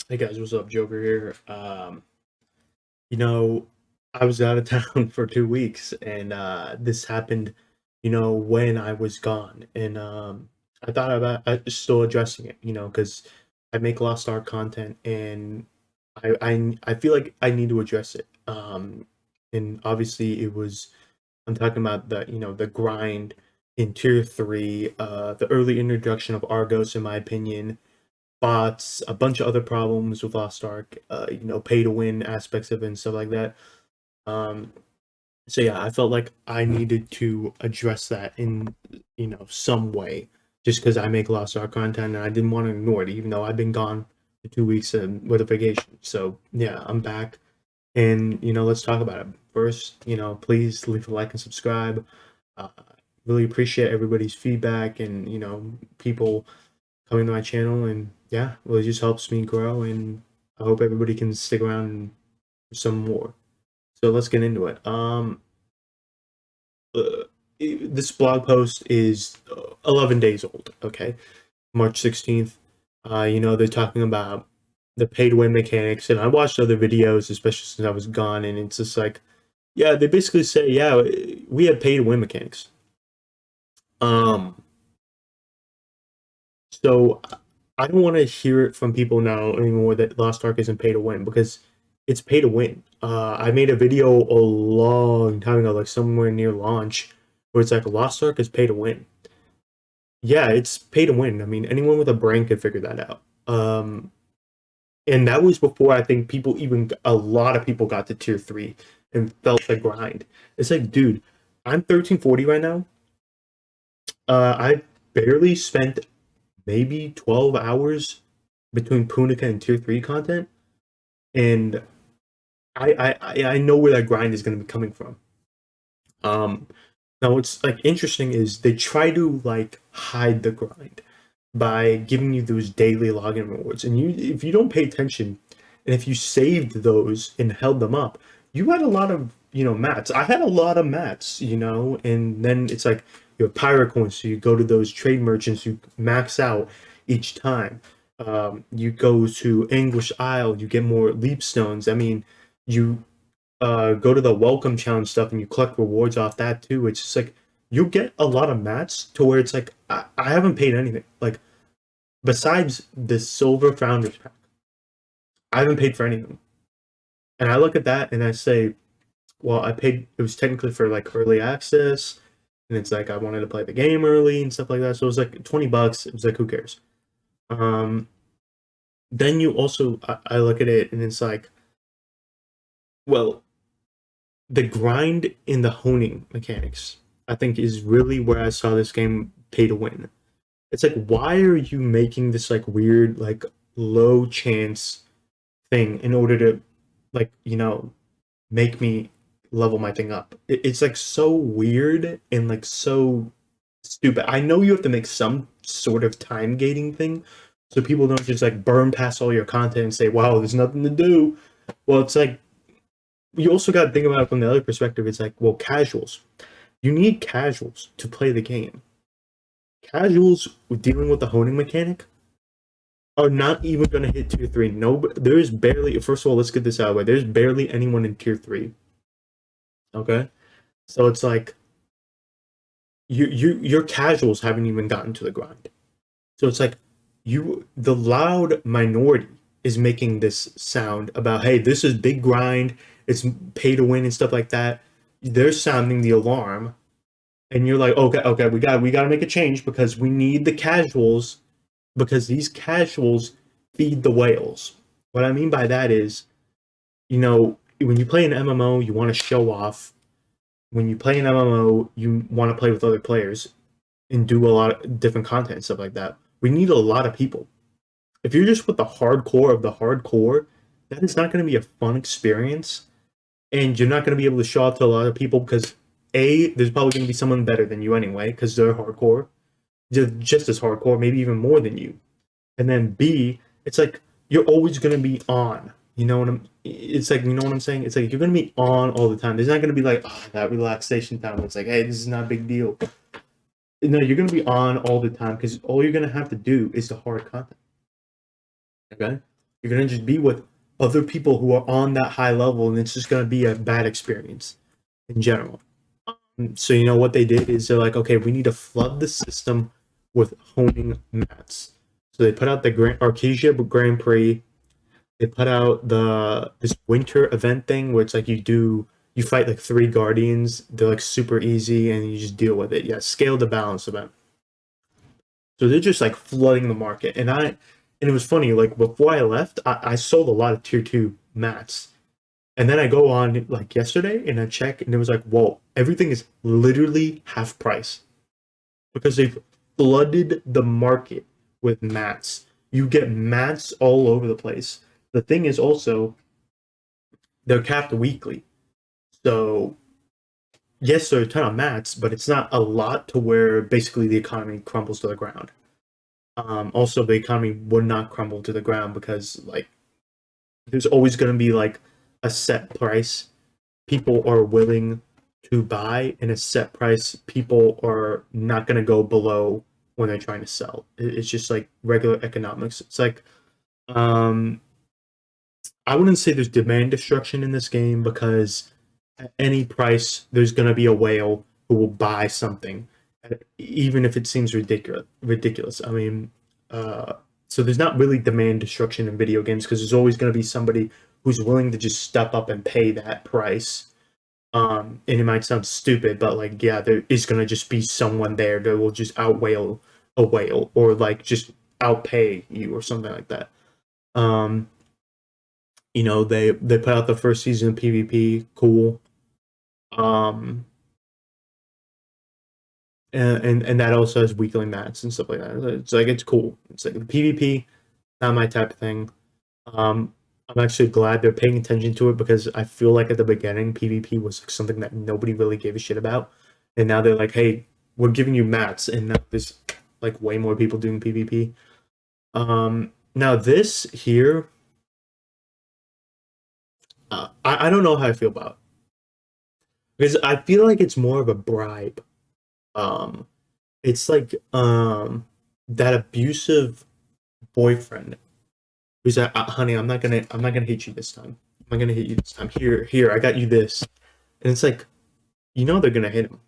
Hey guys, what's up? Joker here. You know, I was out of town for 2 weeks, and this happened, when I was gone, and I thought about still addressing it, because I make Lost Ark content, and I feel like I need to address it. And obviously, I'm talking about the grind in Tier 3, the early introduction of Argos, in my opinion, bots, a bunch of other problems with Lost Ark, pay to win aspects of it and stuff like that. Um, so yeah, I felt like I needed to address that in some way, just because I make Lost Ark content and I didn't want to ignore it, even though I've been gone for 2 weeks with a vacation. So yeah, I'm back, and let's talk about it. First, please leave a like and subscribe. Uh, really appreciate everybody's feedback and people coming to my channel, and yeah, well, it just helps me grow, and I hope everybody can stick around for some more. So let's get into it. Uh, this blog post is 11 days old. Okay, March 16th. They're talking about the pay to win mechanics, and I watched other videos, especially since I was gone, and it's just like, yeah, they basically say, yeah, we have pay to win mechanics. Um, so I don't want to hear it from people now anymore that Lost Ark isn't pay to win, because it's pay to win. I made a video a long time ago, like somewhere near launch, where it's like Lost Ark is pay to win. Yeah, it's pay to win. I mean, anyone with a brain could figure that out. And that was before I think a lot of people got to Tier 3 and felt the grind. It's like, dude, I'm 1340 right now. I barely spent maybe 12 hours between Punica and Tier 3 content, and I know where that grind is going to be coming from. Um, Now what's like interesting is they try to like hide the grind by giving you those daily login rewards, and if you don't pay attention, and if you saved those and held them up, you had a lot of mats. I had a lot of mats, and then it's like you have pirate coins, so you go to those trade merchants, you max out each time. You go to Anguish Isle, you get more leap stones. I mean, you go to the welcome challenge stuff and you collect rewards off that too. It's just like you get a lot of mats to where it's like I haven't paid anything. Like besides the silver founders pack, I haven't paid for anything. And I look at that and I say, well, I paid. It was technically for like early access, and it's like I wanted to play the game early and stuff like that. So it was like $20. It was like, who cares? Um, then you also I look at it and it's like, well, the grind in the honing mechanics, I think, is really where I saw this game pay to win. It's like, why are you making this like weird, like low chance thing in order to, like, make me level my thing up? It's like so weird and like so stupid. I know you have to make some sort of time gating thing so people don't just like burn past all your content and say, wow, there's nothing to do. Well, it's like, you also got to think about it from the other perspective. It's like, well, casuals. You need casuals to play the game. Casuals dealing with the honing mechanic are not even going to hit Tier 3. No, there's barely. First of all, let's get this out of the way. There's barely anyone in Tier 3. Okay, so it's like your casuals haven't even gotten to the grind. So it's like the loud minority is making this sound about, hey, this is big grind, it's pay to win and stuff like that. They're sounding the alarm, and you're like, okay, we got to make a change because we need the casuals, because these casuals feed the whales. What I mean by that is, when you play an MMO, you want to show off. When you play an MMO, you want to play with other players and do a lot of different content and stuff like that. We need a lot of people. If you're just with the hardcore of the hardcore, that is not going to be a fun experience, and you're not going to be able to show off to a lot of people because there's probably going to be someone better than you anyway because they're hardcore, they're just as hardcore, maybe even more than you. And then B, it's like you're always going to be on. It's like, you know what I'm saying? It's like you're going to be on all the time. There's not going to be like, oh, that relaxation time. It's like, hey, this is not a big deal. No, you're going to be on all the time because all you're going to have to do is the hard content. Okay? You're gonna just be with other people who are on that high level, and it's just gonna be a bad experience in general. So you know what they did is they're like, okay, we need to flood the system with honing mats. So they put out the Arcadia Grand Prix. They put out this winter event thing where it's like you fight like 3 guardians. They're like super easy and you just deal with it. Yeah, scale to balance event. So they're just like flooding the market. And it was funny, like before I left, I sold a lot of tier 2 mats. And then I go on like yesterday and I check and it was like, whoa, everything is literally half price. Because they've flooded the market with mats. You get mats all over the place. The thing is also they're capped weekly. So yes, there are a ton of mats, but it's not a lot to where basically the economy crumbles to the ground. Also, the economy would not crumble to the ground because like there's always going to be like a set price people are willing to buy, and a set price people are not going to go below when they're trying to sell. It's just like regular economics. It's like um, I wouldn't say there's demand destruction in this game because at any price there's going to be a whale who will buy something, even if it seems ridiculous. I mean, uh, so there's not really demand destruction in video games because there's always going to be somebody who's willing to just step up and pay that price. And it might sound stupid, but like, yeah, there is going to just be someone there that will just outwhale a whale or like just outpay you or something like that. Um, they put out the first season of PvP, cool. Um, and that also has weekly mats and stuff like that. It's like it's cool. It's like the PvP, not my type of thing. I'm actually glad they're paying attention to it because I feel like at the beginning PvP was like something that nobody really gave a shit about, and now they're like, hey, we're giving you mats, and now there's like way more people doing PvP. Now this here, I don't know how I feel about because I feel like it's more of a bribe. Um, it's like that abusive boyfriend who's like, honey, I'm not gonna hit you this time. I'm not gonna hit you this time. Here, I got you this, and it's like, they're gonna hit him.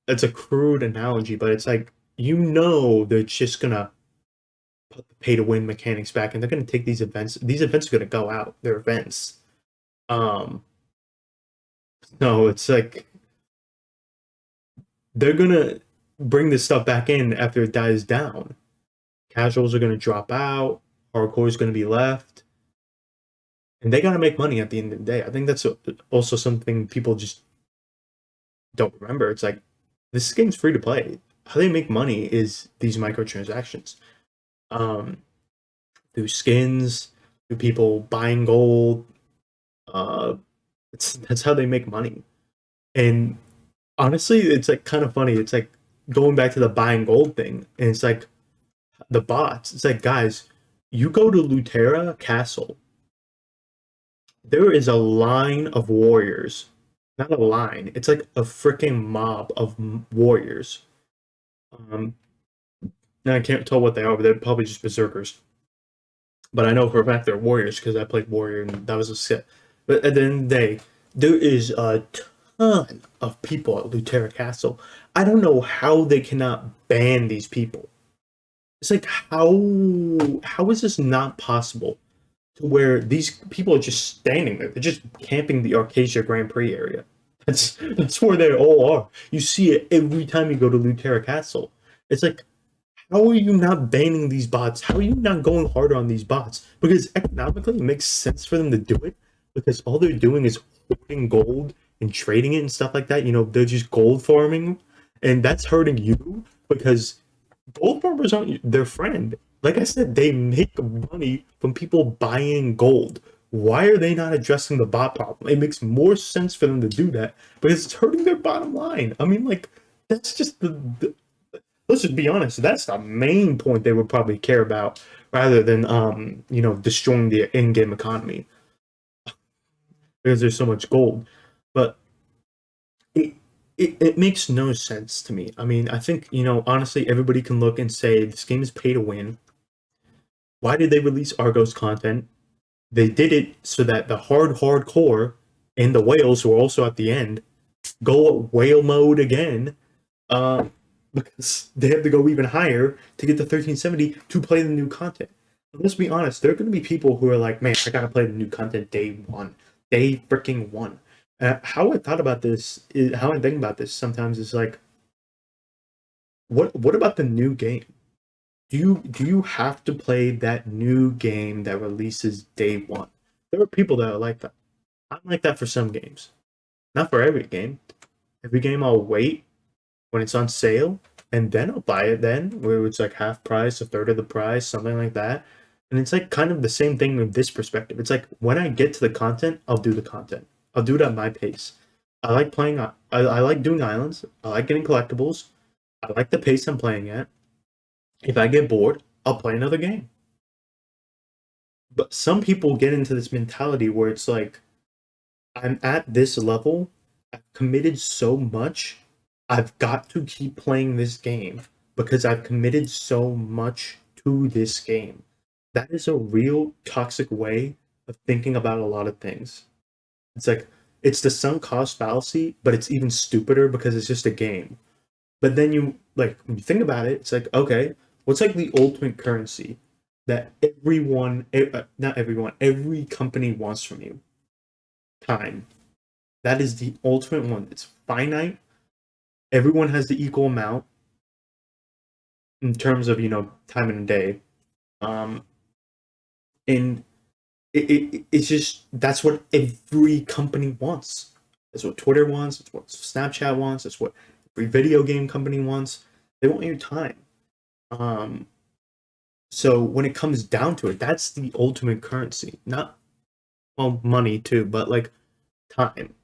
It's a crude analogy, but it's like they're just gonna put the pay to win mechanics back, and they're gonna take these events. These events are gonna go out. They're events. Um, no, it's like they're gonna bring this stuff back in after it dies down. Casuals are gonna drop out. Hardcore is gonna be left, and they gotta make money at the end of the day. I think that's also something people just don't remember. It's like this game's free to play. How they make money is these microtransactions. Um, through skins, through people buying gold. Uh, that's how they make money. And honestly, it's like kind of funny. It's like going back to the buying gold thing, and it's like the bots. It's like, guys, you go to Lutera Castle. There is a line of warriors. Not a line. It's like a freaking mob of warriors. Um, and I can't tell what they are, but they're probably just berserkers. But I know for a fact they're warriors because I played warrior and that was a set. But at the end of the day, there is a ton of people at Lutera Castle. I don't know how they cannot ban these people. It's like how is this not possible? To where these people are just standing there, they're just camping the Arcadia Grand Prix area. That's where they all are. You see it every time you go to Lutera Castle. It's like, how are you not banning these bots? How are you not going harder on these bots? Because economically, it makes sense for them to do it because all they're doing is hoarding gold and trading it and stuff like that. They're just gold farming, and that's hurting you because gold farmers aren't their friend. Like I said, they make money from people buying gold. Why are they not addressing the bot problem? It makes more sense for them to do that because it's hurting their bottom line. I mean, like, that's just let's just be honest, that's the main point they would probably care about rather than destroying the in-game economy because there's so much gold. But it, it makes no sense to me. I mean, I think honestly everybody can look and say this game is pay to win. Why did they release Argos content? They did it so that the hardcore and the whales who are also at the end go whale mode again, uh, because they have to go even higher to get the 1370 to play the new content. Let's be honest, there are going to be people who are like, man, I gotta play the new content day one, day freaking one. How I thought about this, how I think about this sometimes is like, what about the new game? Do you have to play that new game that releases day one? There are people that are like that. I'm like that for some games, not for every game. Every game I'll wait when it's on sale, and then I'll buy it then, where it's like half price, a third of the price, something like that. And it's like kind of the same thing with this perspective. It's like when I get to the content, I'll do the content. I'll do it at my pace. I like playing. I like doing islands. I like getting collectibles. I like the pace I'm playing at. If I get bored, I'll play another game. But some people get into this mentality where it's like, I'm at this level, I've committed so much, I've got to keep playing this game because I've committed so much to this game. That is a real toxic way of thinking about a lot of things. It's like, it's the sunk cost fallacy, but it's even stupider because it's just a game. But then you, like, when you think about it, it's like, okay, what's like the ultimate currency that not everyone, every company wants from you? Time. That is the ultimate one. It's finite. Everyone has the equal amount in terms of, time in a day. Um, and it's just, that's what every company wants. That's what Twitter wants. That's what Snapchat wants. That's what every video game company wants. They want your time. Um, so when it comes down to it, that's the ultimate currency. Not, well, money too, but like time.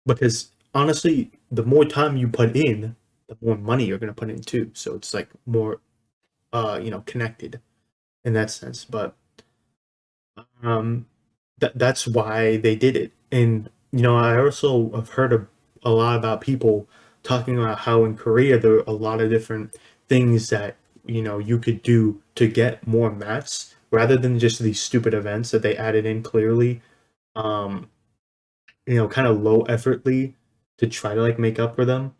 Because honestly, the more time you put in, the more money you're gonna put in too. So it's like more, connected in that sense. But um, that's why they did it. And I also have heard a lot about people talking about how in Korea there are a lot of different things that you could do to get more mats rather than just these stupid events that they added in clearly. Um, kind of low effortly to try to like make up for them.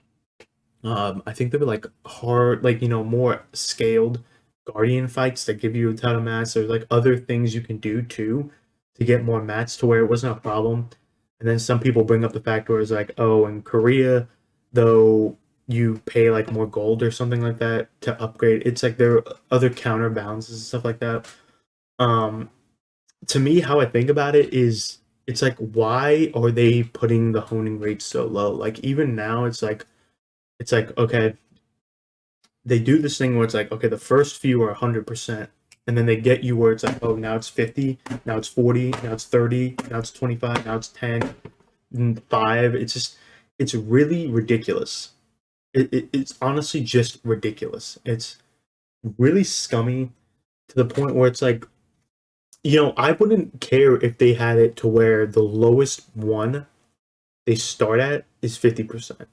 I think they were like hard, like more scaled guardian fights that give you a ton of mats. There's like other things you can do too to get more mats to where it wasn't a problem. And then some people bring up the fact where it's like, oh, in Korea, though you pay like more gold or something like that to upgrade. It's like there are other counterbalances and stuff like that. Um, to me, how I think about it is it's like why are they putting the honing rate so low? Like even now it's like okay, they do this thing where it's like okay, the first few are 100%, and then they get you where it's like oh now it's 50, now it's 40, now it's 30, now it's 25, now it's 10, and 5. It's really ridiculous. It's honestly just ridiculous. It's really scummy to the point where it's like I wouldn't care if they had it to where the lowest one they start at is 50%.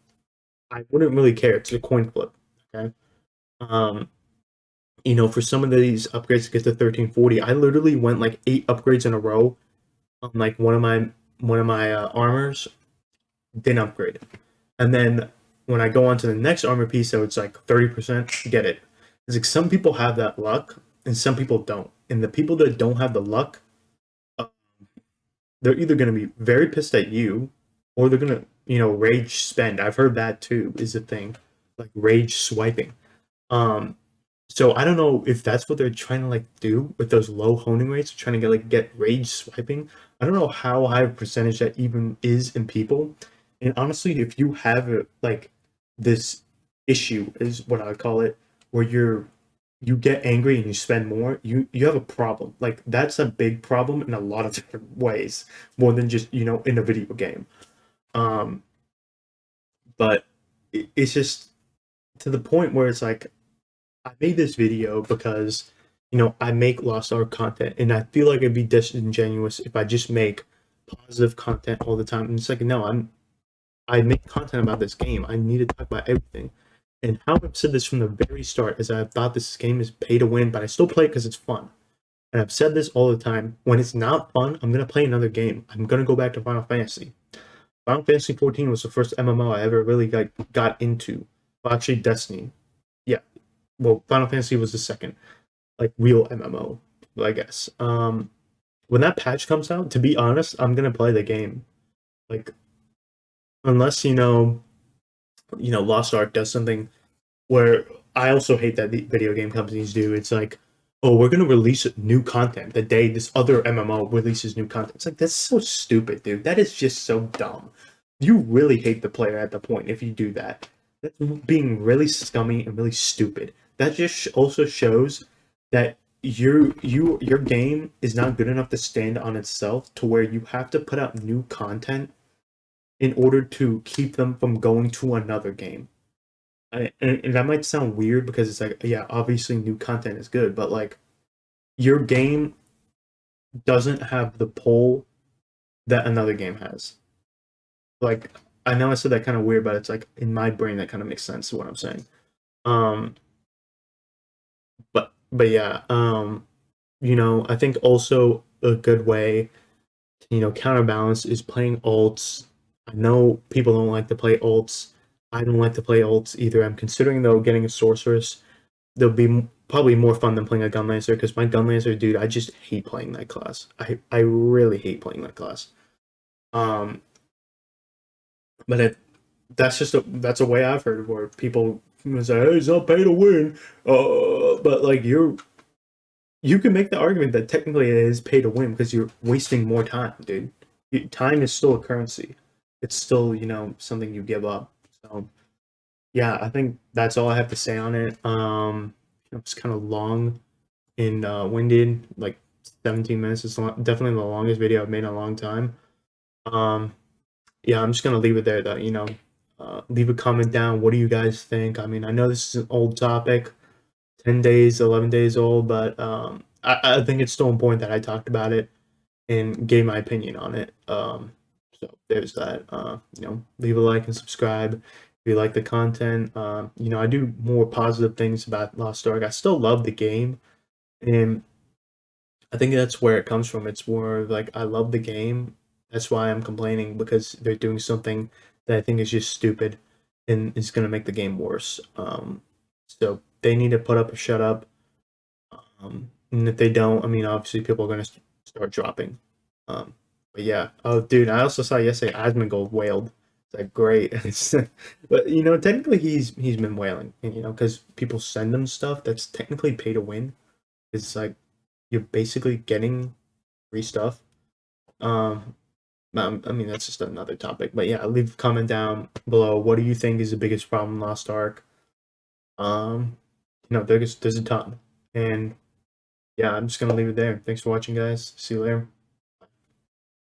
I wouldn't really care. It's a coin flip. Okay. Um, for some of these upgrades to get to 1340, I literally went like 8 upgrades in a row on like one of my armors, didn't upgrade it. And then when I go on to the next armor piece, so it's like 30%, get it. It's like some people have that luck and some people don't. And the people that don't have the luck, uh, they're either going to be very pissed at you or they're going to, rage spend. I've heard that too is a thing, like rage swiping. Um, so I don't know if that's what they're trying to like do with those low honing rates, trying to get rage swiping. I don't know how high a percentage that even is in people. And honestly, if you have like this issue is what I would call it, where you get angry and you spend more, you have a problem. Like that's a big problem in a lot of different ways, more than just in a video game. Um, but it's just to the point where it's like I made this video because I make Lost Ark content, and I feel like it'd be disingenuous if I just make positive content all the time. And it's like no, I make content about this game. I need to talk about everything. And how I've said this from the very start is I thought this game is pay to win, but I still play it because it's fun. And I've said this all the time. When it's not fun, I'm gonna play another game. I'm gonna go back to Final Fantasy. Final Fantasy 14 was the first MMO I ever really got into. Well, actually, Destiny. Yeah. Well, Final Fantasy was the second, like, real MMO, I guess. When that patch comes out, to be honest, I'm gonna play the game. Like, unless Lost Ark does something where I also hate that the video game companies do. It's like, oh, we're gonna release new content the day this other MMO releases new content. It's like, that's so stupid, dude. That is just so dumb. You really hate the player at the point if you do that. That's being really scummy and really stupid. That just also shows that your game is not good enough to stand on itself to where you have to put out new content in order to keep them from going to another game. And that might sound weird because it's like, yeah, obviously new content is good, but like your game doesn't have the pull that another game has. Like, I know I said that kind of weird, but it's like in my brain that kind of makes sense to what I'm saying. Um, but yeah, I think also a good way to, counterbalance is playing alts. I know people don't like to play alts. I don't like to play alts either. I'm considering though getting a sorceress. They'll be probably more fun than playing a gun lancer because my gun lancer, dude, I just hate playing that class. I really hate playing that class. Um, but that's a way I've heard where people say, "Hey, it's not pay to win." But like you can make the argument that technically it is pay to win because you're wasting more time, dude. Time is still a currency. It's still something you give up. So yeah, I think that's all I have to say on it. It's kind of long and winded, like 17 minutes. It's definitely the longest video I've made in a long time. Um, yeah, I'm just gonna leave it there. Though, leave a comment down. What do you guys think? I mean, I know this is an old topic, 10 days, 11 days old, but I think it's still important that I talked about it and gave my opinion on it. So there's that. Leave a like and subscribe if you like the content. I do more positive things about Lost Ark. I still love the game, and I think that's where it comes from. It's more like I love the game. That's why I'm complaining because they're doing something that I think is just stupid and is going to make the game worse. So they need to put up or shut up. And if they don't, I mean, obviously people are going to start dropping. But yeah. Oh, dude, I also saw yesterday Asmongold wailed. It's like great. But technically he's been wailing, and, because people send him stuff that's technically pay to win. It's like you're basically getting free stuff. Um, I mean, that's just another topic. But yeah, leave a comment down below. What do you think is the biggest problem in Lost Ark? There's a ton. And yeah, I'm just gonna leave it there. Thanks for watching, guys. See you later.